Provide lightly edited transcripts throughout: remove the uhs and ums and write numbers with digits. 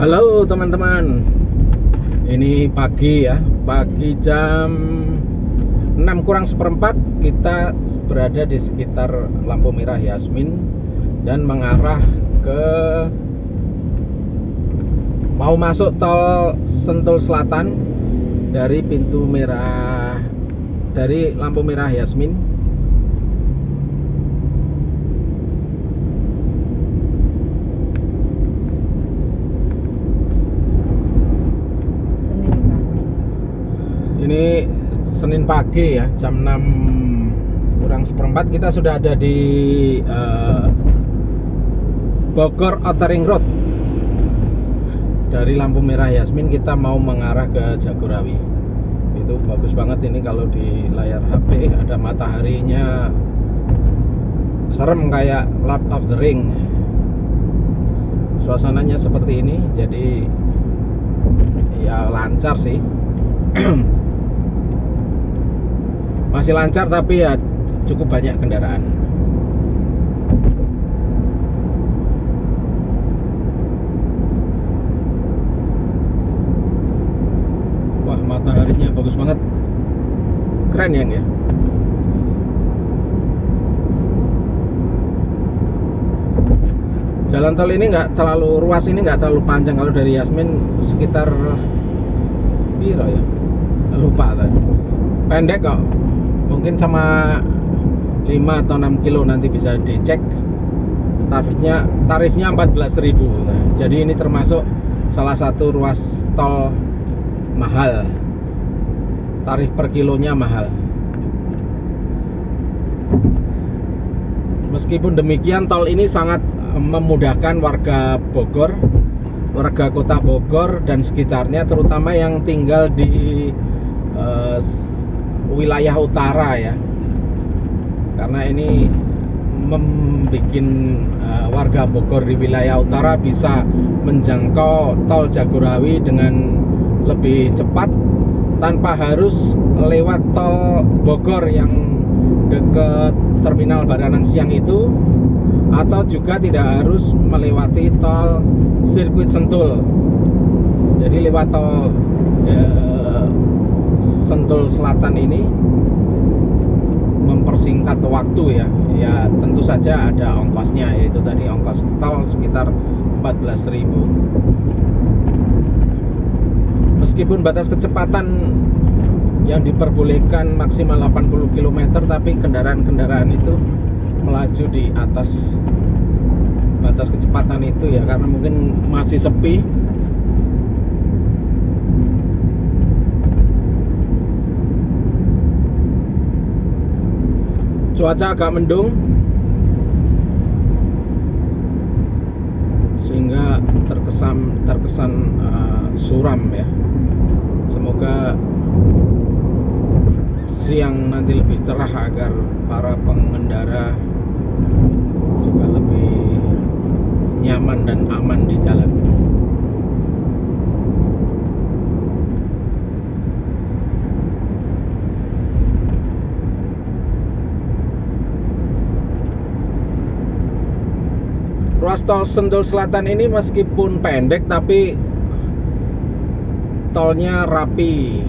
Halo teman-teman, ini pagi ya, pagi jam 6:04 kita berada di sekitar lampu merah Yasmin dan mengarah ke mau masuk tol Sentul Selatan dari pintu merah, dari lampu merah Yasmin. Ini Senin pagi ya, jam 6:04 kita sudah ada di Bogor Outer Ring Road. Dari lampu merah Yasmin kita mau mengarah ke Jagorawi. Itu bagus banget ini kalau di layar HP, ada mataharinya, serem kayak Lord of the Ring. Suasananya seperti ini, jadi ya lancar sih. Masih lancar tapi ya cukup banyak kendaraan. Wah, mataharinya bagus banget. Keren ya. Jalan tol ini nggak terlalu ruas, ini nggak terlalu panjang. Kalau dari Yasmin sekitar piro ya? Lupa tadi. Pendek kok. Mungkin sama 5 atau 6 kilo, nanti bisa dicek. Tarifnya 14.000. Nah, jadi ini termasuk salah satu ruas tol mahal. Tarif per kilonya mahal. Meskipun demikian, tol ini sangat memudahkan warga Bogor, warga kota Bogor dan sekitarnya, terutama yang tinggal di wilayah utara ya, karena ini membuat warga Bogor di wilayah utara bisa menjangkau tol Jagorawi dengan lebih cepat tanpa harus lewat tol Bogor yang dekat terminal Baranang Siang itu, atau juga tidak harus melewati tol sirkuit Sentul. Jadi lewat tol Sentul Selatan ini mempersingkat waktu ya. Ya tentu saja ada ongkosnya, yaitu tadi ongkos tol sekitar 14.000. Meskipun batas kecepatan yang diperbolehkan maksimal 80 km, tapi kendaraan-kendaraan itu melaju di atas batas kecepatan itu ya, karena mungkin masih sepi. Cuaca agak mendung sehingga terkesan suram ya. Semoga siang nanti lebih cerah agar para pengendara juga lebih nyaman dan aman di jalan. Ruas tol Sentul Selatan ini meskipun pendek tapi tolnya rapi.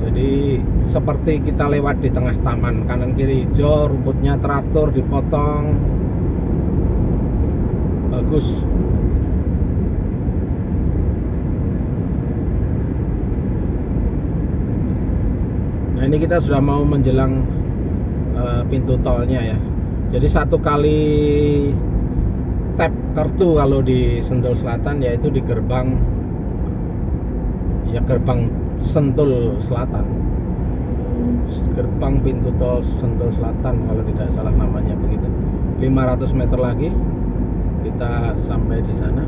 Jadi seperti kita lewat di tengah taman, kanan kiri hijau, rumputnya teratur, dipotong. Bagus. Nah, ini kita sudah mau menjelang pintu tolnya ya. Jadi satu kali tap kartu kalau di Sentul Selatan, yaitu di gerbang Sentul Selatan, gerbang pintu tol Sentul Selatan kalau tidak salah namanya begitu. 500 meter lagi kita sampai di sana.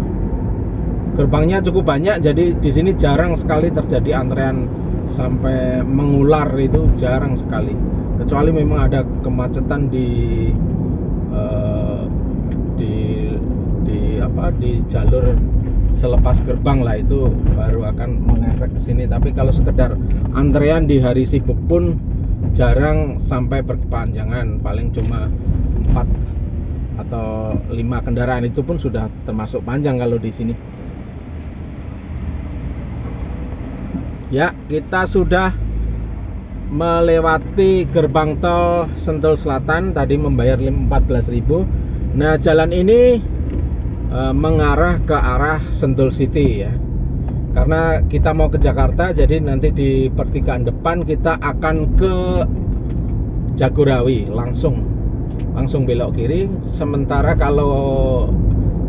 Gerbangnya cukup banyak, jadi di sini jarang sekali terjadi antrean sampai mengular, itu jarang sekali. Kecuali memang ada kemacetan di jalur selepas gerbang lah, itu baru akan mengefek ke sini. Tapi kalau sekedar antrean di hari sibuk pun jarang sampai berkepanjangan, paling cuma 4 atau 5 kendaraan, itu pun sudah termasuk panjang kalau di sini. Ya, kita sudah melewati gerbang tol Sentul Selatan, tadi membayar 14.000. Nah, jalan ini mengarah ke arah Sentul City ya. Karena kita mau ke Jakarta, jadi nanti di pertigaan depan kita akan ke Jagorawi, langsung belok kiri. Sementara kalau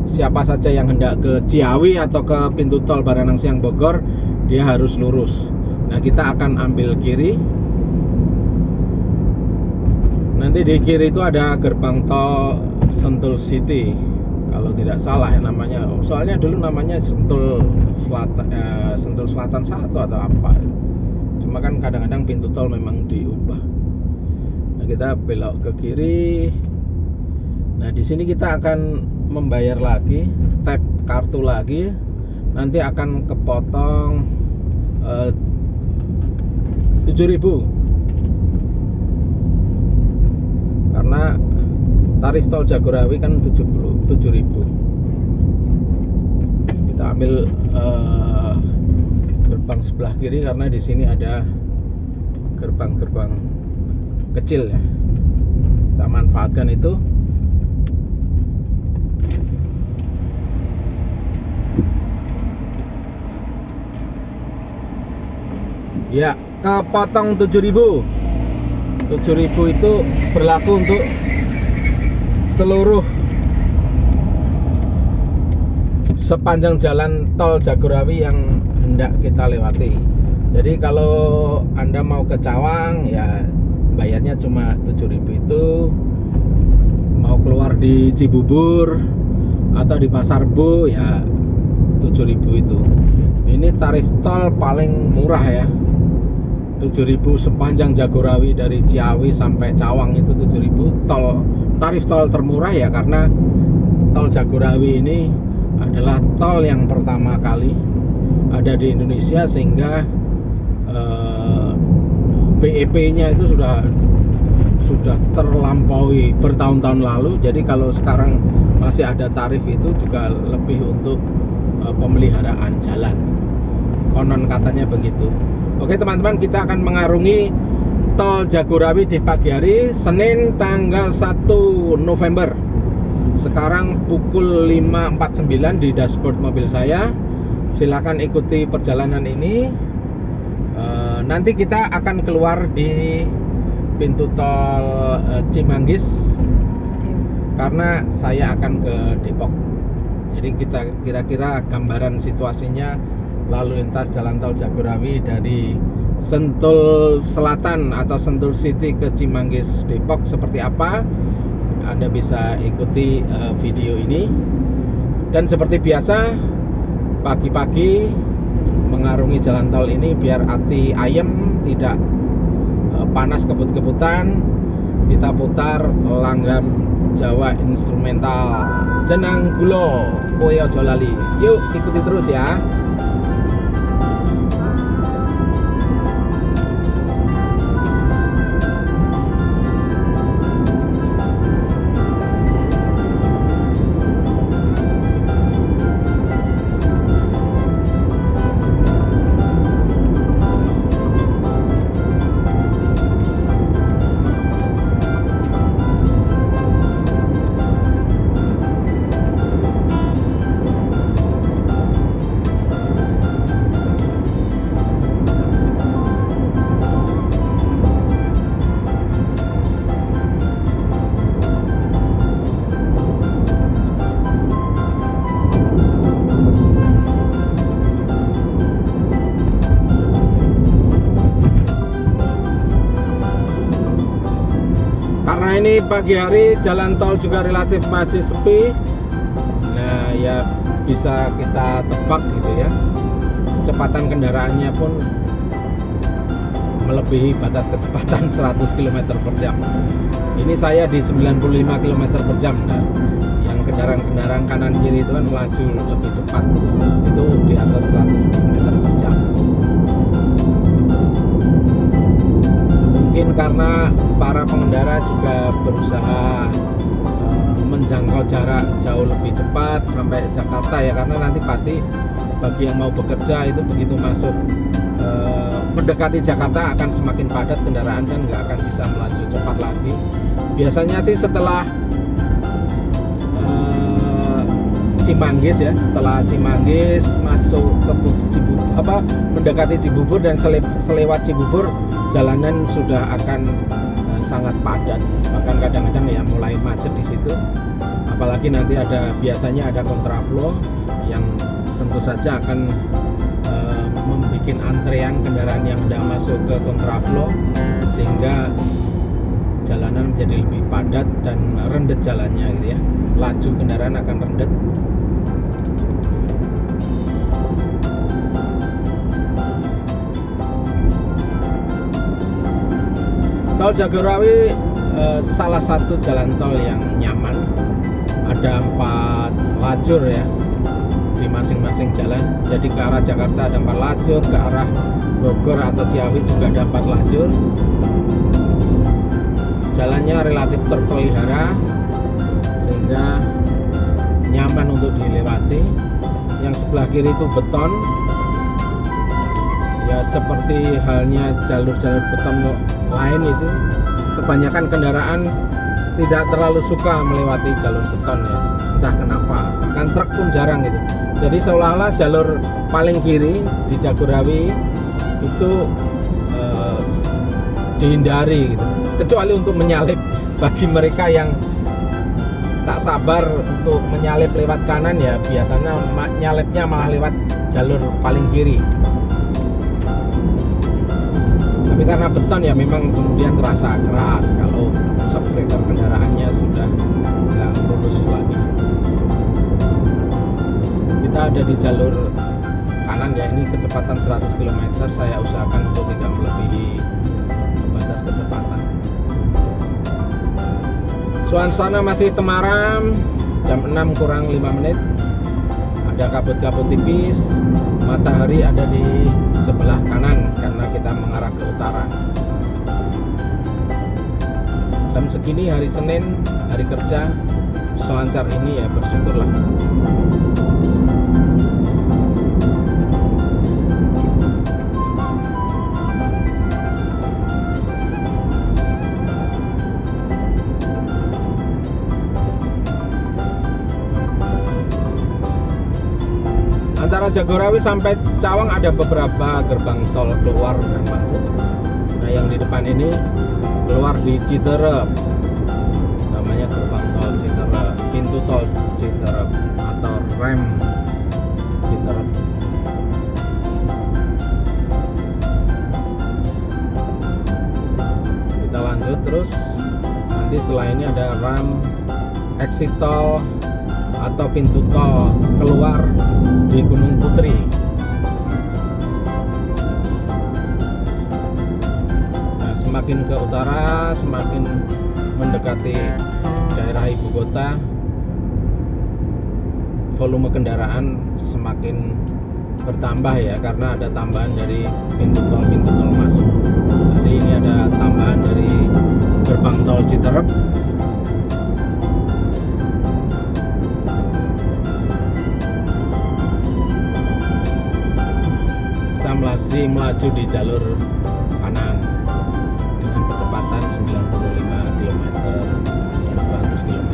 siapa saja yang hendak ke Ciawi atau ke pintu tol Baranang Siang Bogor, dia harus lurus. Nah, kita akan ambil kiri. Nanti di kiri itu ada gerbang tol Sentul City, kalau tidak salah ya namanya. Soalnya dulu namanya Sentul Selatan 1 atau apa. Cuma kan kadang-kadang pintu tol memang diubah. Nah, kita belok ke kiri. Nah, di sini kita akan membayar lagi, tap kartu lagi. Nanti akan kepotong 7.000 karena tarif tol Jagorawi kan 7.000. Kita ambil gerbang sebelah kiri karena di sini ada gerbang-gerbang kecil ya. Kita manfaatkan itu. Ya, kepotong 7.000. 7.000 itu berlaku untuk seluruh sepanjang jalan tol Jagorawi yang hendak kita lewati. Jadi kalau Anda mau ke Cawang ya bayarnya cuma 7.000 itu. Mau keluar di Cibubur atau di Pasar Bo ya 7.000 itu. Ini tarif tol paling murah ya. 7.000 sepanjang Jagorawi dari Ciawi sampai Cawang itu 7.000. Tarif tol termurah ya karena tol Jagorawi ini adalah tol yang pertama kali ada di Indonesia, sehingga BEP-nya itu sudah terlampaui bertahun-tahun lalu. Jadi kalau sekarang masih ada tarif itu juga lebih untuk pemeliharaan jalan. Konon katanya begitu. Oke teman-teman, kita akan mengarungi tol Jagorawi di pagi hari Senin tanggal 1 November. Sekarang pukul 5.49 di dashboard mobil saya. Silakan ikuti perjalanan ini. Nanti kita akan keluar di pintu tol Cimanggis karena saya akan ke Depok. Jadi kita kira-kira gambaran situasinya lalu lintas jalan tol Jagorawi dari Sentul Selatan atau Sentul City ke Cimanggis Depok seperti apa. Anda bisa ikuti video ini. Dan seperti biasa pagi-pagi mengarungi jalan tol ini biar hati ayem, tidak panas kebut-kebutan. Kita putar langgam Jawa instrumental Jenang Gulo kowe aja lali. Yuk ikuti terus ya. Karena ini pagi hari, jalan tol juga relatif masih sepi. Nah ya bisa kita tebak gitu ya, kecepatan kendaraannya pun melebihi batas kecepatan 100 km per jam. Ini saya di 95 km per jam. Nah, yang kendaraan-kendaraan kanan kiri itu kan melaju lebih cepat, itu di atas 100 km per jam. Mungkin karena para pengendara juga berusaha menjangkau jarak jauh lebih cepat sampai Jakarta ya, karena nanti pasti bagi yang mau bekerja itu begitu masuk mendekati Jakarta akan semakin padat kendaraan dan nggak akan bisa melaju cepat lagi. Biasanya sih setelah Cimanggis ya, setelah Cimanggis masuk ke mendekati Cibubur dan selewat Cibubur, jalanan sudah akan sangat padat, bahkan kadang-kadang ya mulai macet di situ. Apalagi nanti biasanya ada kontraflow yang tentu saja akan membuat antrean kendaraan yang hendak masuk ke kontraflow, sehingga jalanan menjadi lebih padat dan rendet jalannya gitu ya. Laju kendaraan akan rendet. Tol Jagorawi salah satu jalan tol yang nyaman. Ada 4 lajur ya di masing-masing jalan. Jadi ke arah Jakarta ada 4 lajur, ke arah Bogor atau Ciawi juga ada 4 lajur. Jalannya relatif terpelihara sehingga nyaman untuk dilewati. Yang sebelah kiri itu beton. Ya seperti halnya jalur-jalur beton lain itu, kebanyakan kendaraan tidak terlalu suka melewati jalur beton ya, entah kenapa. Bahkan truk pun jarang gitu. Jadi seolah-olah jalur paling kiri di Jagorawi itu dihindari gitu, kecuali untuk menyalip. Bagi mereka yang tak sabar untuk menyalip lewat kanan ya biasanya nyalipnya malah lewat jalur paling kiri. Tapi karena beton ya memang kemudian terasa keras kalau separator kendaraannya sudah nggak lurus lagi. Kita ada di jalur kanan ya, ini kecepatan 100 km. Saya usahakan untuk tidak melebihi batas kecepatan. Suasana masih temaram, jam 6 kurang 5 menit. Ada kabut-kabut tipis, matahari ada di sebelah kanan karena kita mengarah ke utara. Jam segini hari Senin, hari kerja, selancar ini ya bersyukurlah. Antara Jagorawi sampai Cawang ada beberapa gerbang tol keluar dan masuk. Nah yang di depan ini keluar di Citerep, namanya gerbang tol Citerep, pintu tol Citerep atau rem Citerep. Kita lanjut terus, nanti setelah ini ada rem exit tol atau pintu tol keluar di Gunung Putri. Nah, semakin ke utara, semakin mendekati daerah ibu kota, volume kendaraan semakin bertambah ya, karena ada tambahan dari pintu tol masuk. Jadi ini ada tambahan dari gerbang tol Citerep. Masih melaju di jalur kanan dengan kecepatan 95 km dan 100 km.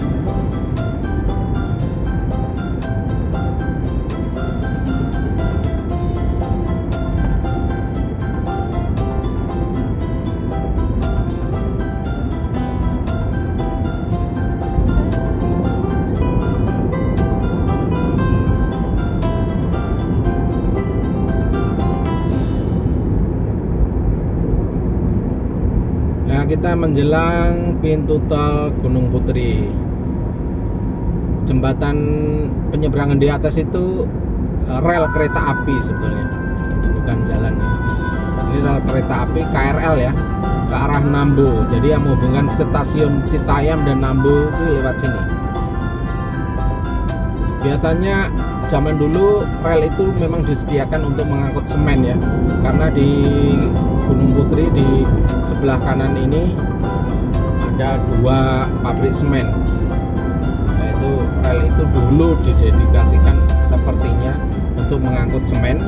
Kita menjelang pintu tol Gunung Putri. Jembatan penyeberangan di atas itu rel kereta api sebetulnya, bukan jalan ya. Ini rel kereta api KRL ya, ke arah Nambo. Jadi yang menghubungkan stasiun Citayam dan Nambo itu lewat sini. Biasanya zaman dulu rel itu memang disediakan untuk mengangkut semen ya, karena di Gunung Putri di sebelah kanan ini ada 2 pabrik semen. Yaitu rel itu dulu didedikasikan sepertinya untuk mengangkut semen,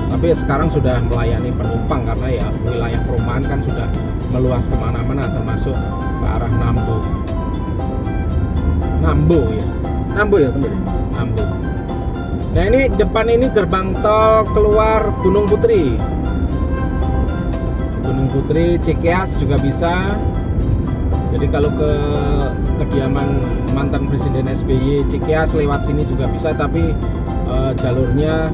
Tapi sekarang sudah melayani penumpang karena ya wilayah perumahan kan sudah meluas kemana-mana, termasuk ke arah Nambo ya bener, Nambo. Nah ini depan ini gerbang tol keluar Gunung Putri, Cikeas juga bisa. Jadi kalau ke kediaman mantan Presiden SBY Cikeas lewat sini juga bisa, tapi jalurnya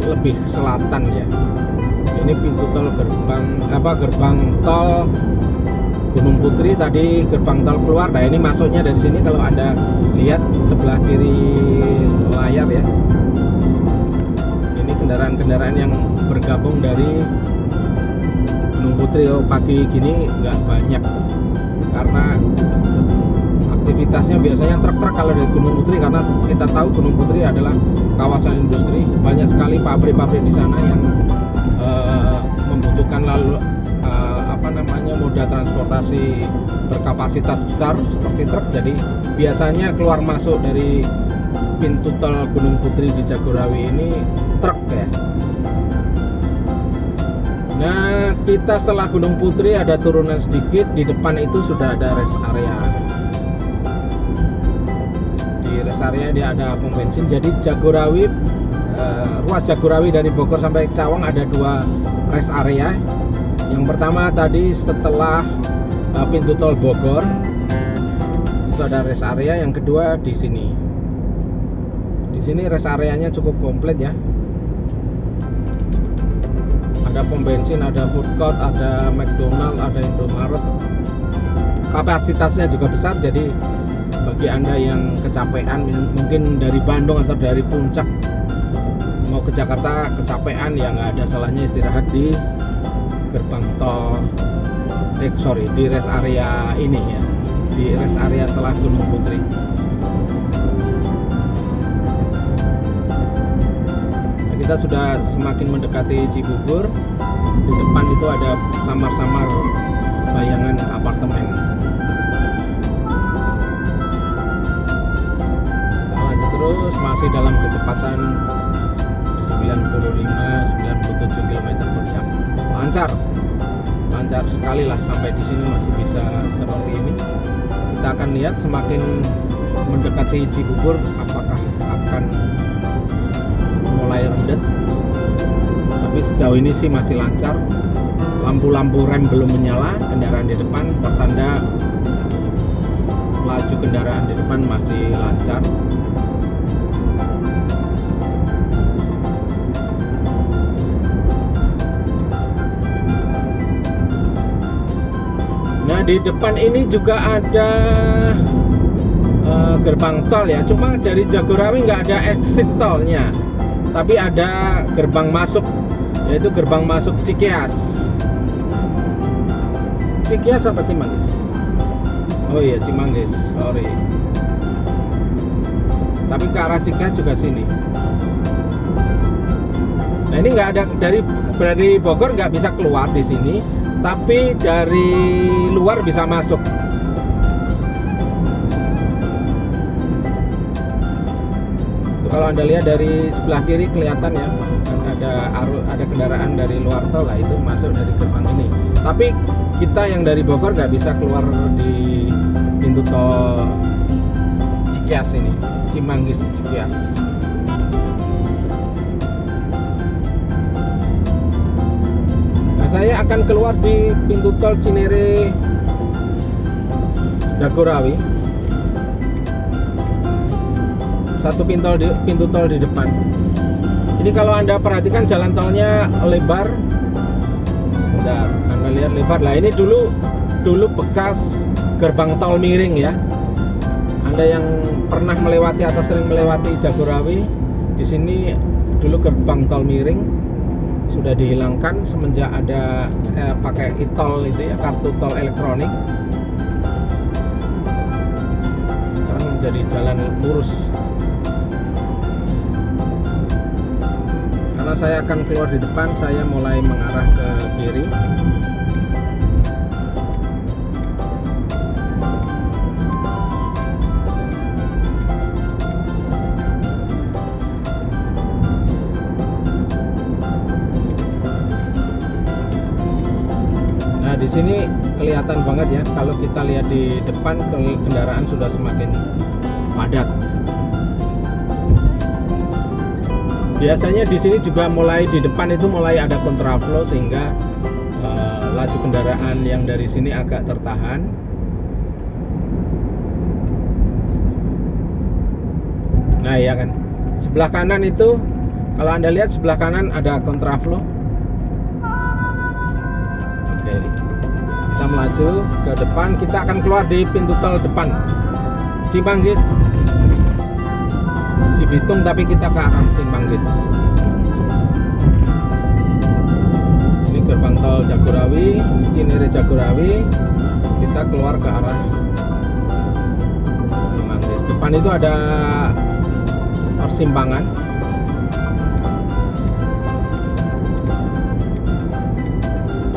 lebih selatan ya. Ini pintu tol gerbang tol Gunung Putri, tadi gerbang tol keluar. Nah ini masuknya dari sini, kalau Anda lihat sebelah kiri layar ya. Ini kendaraan-kendaraan yang bergabung dari Gunung Putri. Pagi gini nggak banyak karena aktivitasnya biasanya truk-truk kalau dari Gunung Putri, karena kita tahu Gunung Putri adalah kawasan industri, banyak sekali pabrik-pabrik di sana yang membutuhkan moda transportasi berkapasitas besar seperti truk. Jadi biasanya keluar masuk dari pintu tol Gunung Putri di Jagorawi ini truk ya. Nah, kita setelah Gunung Putri ada turunan sedikit, di depan itu sudah ada rest area. Di rest area dia ada pom bensin. Jadi Jagorawi, ruas Jagorawi dari Bogor sampai Cawang ada 2 rest area. Yang pertama tadi setelah pintu tol Bogor itu ada rest area, yang kedua di sini. Di sini rest areanya cukup komplit ya. Ada pom bensin, ada food court, ada McDonald, ada Indomaret. Kapasitasnya juga besar, jadi bagi Anda yang kecapean mungkin dari Bandung atau dari Puncak mau ke Jakarta kecapean, ya nggak ada salahnya istirahat di gerbang tol di rest area ini ya, di rest area setelah Gunung Putri. Nah, kita sudah semakin mendekati Cibubur. Di depan itu ada samar-samar bayangan apartemen. Kita lanjut terus, masih dalam kecepatan 95-97 km per jam. Lancar sekali lah, sampai di sini masih bisa seperti ini. Kita akan lihat semakin mendekati Cibubur apakah akan mulai rendet. Tapi sejauh ini sih masih lancar. Lampu-lampu rem belum menyala, kendaraan di depan pertanda laju kendaraan di depan masih lancar. Nah di depan ini juga ada gerbang tol ya, cuma dari Jagorawi nggak ada exit tolnya, tapi ada gerbang masuk, yaitu gerbang masuk Cikeas. Cikeas apa Cimanggis? Oh iya Cimanggis, sorry. Tapi ke arah Cikeas juga sini. Nah ini nggak ada, dari Bogor nggak bisa keluar di sini, tapi dari luar bisa masuk. Tuh, kalau Anda lihat dari sebelah kiri kelihatan ya, ada kendaraan dari luar tol lah, itu masuk dari gerbang ini. Tapi kita yang dari Bogor nggak bisa keluar di pintu tol Cikeas ini, Cimanggis Cikeas. Saya akan keluar di pintu tol Cinere Jagorawi. Satu pintu tol di depan. Ini kalau Anda perhatikan jalan tolnya lebar. Bentar, Anda lihat lebar. Lah ini dulu bekas gerbang tol miring ya. Anda yang pernah melewati atau sering melewati Jagorawi, di sini dulu gerbang tol miring. Sudah dihilangkan semenjak ada pakai e-tol itu ya, kartu tol elektronik. Sekarang menjadi jalan lurus. Karena saya akan keluar di depan, saya mulai mengarah ke kiri. Nah, di sini kelihatan banget ya, kalau kita lihat di depan kendaraan sudah semakin padat. Biasanya di sini juga mulai di depan itu mulai ada kontraflow sehingga laju kendaraan yang dari sini agak tertahan. Nah, ya kan. Sebelah kanan itu kalau Anda lihat sebelah kanan ada kontraflow. Oke. Kita melaju ke depan, kita akan keluar di pintu tol depan. Cimanggis Cibitung, tapi kita ke arah Cimanggis. Ini gerbang tol Jagorawi, Cinere Jagorawi. Kita keluar ke arah Cimanggis. Depan itu ada persimpangan.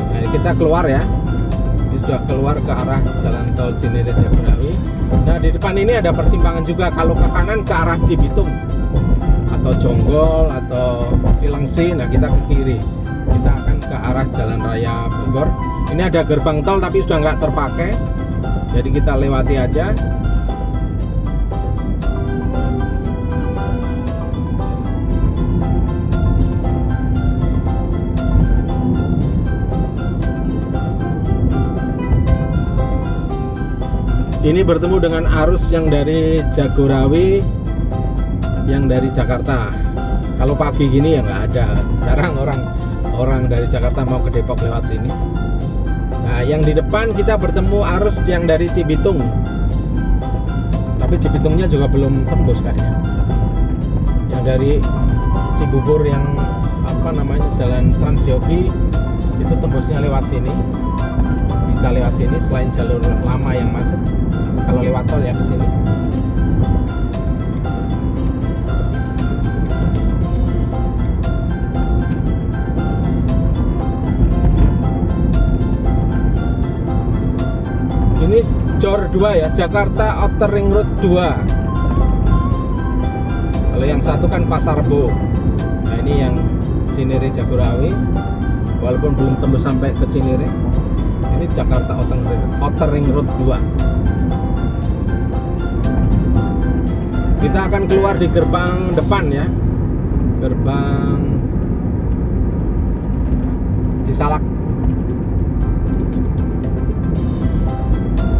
Nah, kita keluar ya. Ini sudah keluar ke arah jalan tol Cinere Jagorawi. Nah, di depan ini ada persimpangan juga. Kalau ke kanan ke arah Cibitung atau Jonggol atau Cilengsi, nah kita ke kiri. Kita akan ke arah Jalan Raya Bogor. Ini ada gerbang tol tapi sudah nggak terpakai, jadi kita lewati aja. Ini bertemu dengan arus yang dari Jagorawi, yang dari Jakarta. Kalau pagi gini ya nggak ada, jarang orang dari Jakarta mau ke Depok lewat sini. Nah, yang di depan kita bertemu arus yang dari Cibitung, tapi Cibitungnya juga belum tembus kayaknya. Yang dari Cibubur yang apa namanya Jalan Transyogi itu tembusnya lewat sini. Bisa lewat sini selain jalur lama yang macet. Kalau lewat tol ya ke sini. Ini JOR 2 ya, Jakarta Outer Ring Road 2. Kalau yang satu kan Pasar Rebo. Nah, ini yang Cinere Jagorawi. Walaupun belum tembus sampai ke Cinere. Ini Jakarta Outer Ring Road 2. Kita akan keluar di gerbang depan ya, gerbang Cisalak.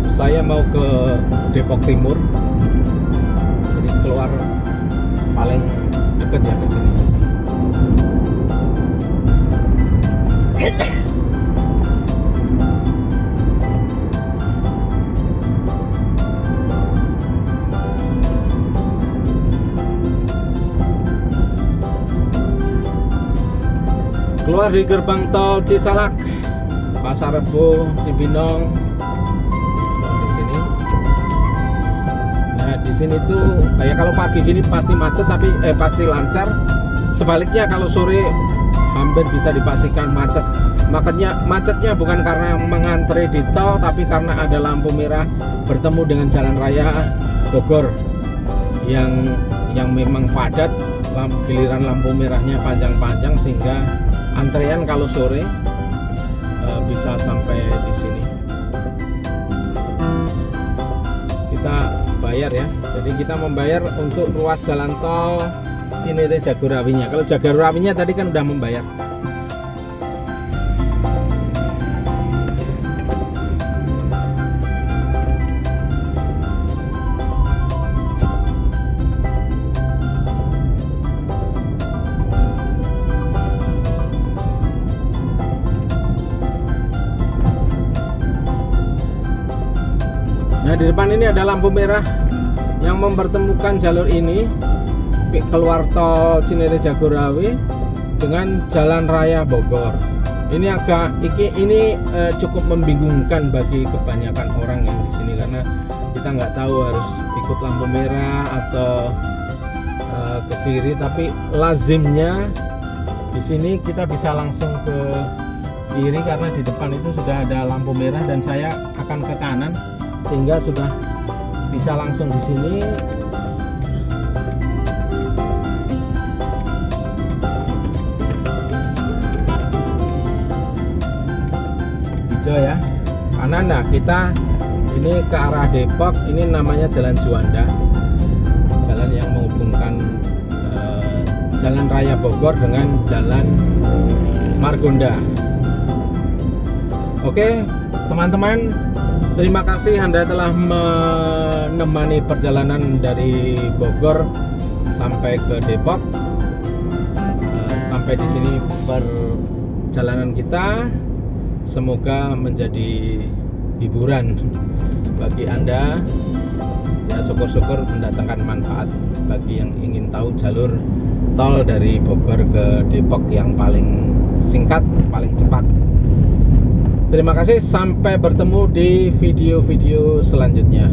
Saya mau ke Depok Timur, jadi keluar paling dekat ya ke sini. Keluar di gerbang tol Cisalak, Pasar Rebo, Cibinong. Di sini. Nah, di sini tuh kayak kalau pagi gini pasti macet tapi pasti lancar. Sebaliknya kalau sore hampir bisa dipastikan macet. Makanya macetnya bukan karena mengantri di tol, tapi karena ada lampu merah bertemu dengan jalan raya Bogor yang memang padat. Giliran lampu merahnya panjang-panjang sehingga antrean kalau sore bisa sampai di sini. Kita bayar ya. Jadi kita membayar untuk ruas jalan tol Cinere Jagorawinya. Kalau Jagorawinya tadi kan udah membayar. Nah, di depan ini ada lampu merah yang mempertemukan jalur ini keluar tol Cinere Jagorawi dengan Jalan Raya Bogor. Ini cukup membingungkan bagi kebanyakan orang yang di sini karena kita nggak tahu harus ikut lampu merah atau ke kiri, tapi lazimnya di sini kita bisa langsung ke kiri karena di depan itu sudah ada lampu merah dan saya akan ke kanan. Sehingga sudah bisa langsung di sini. hijau ya. Kanan, nah kita ini ke arah Depok, ini namanya Jalan Juanda, jalan yang menghubungkan Jalan Raya Bogor dengan Jalan Margonda. Oke teman-teman, terima kasih Anda telah menemani perjalanan dari Bogor sampai ke Depok. Sampai di sini perjalanan kita, semoga menjadi hiburan bagi Anda ya, syukur-syukur mendatangkan manfaat bagi yang ingin tahu jalur tol dari Bogor ke Depok yang paling singkat, paling cepat. Terima kasih, sampai bertemu di video-video selanjutnya.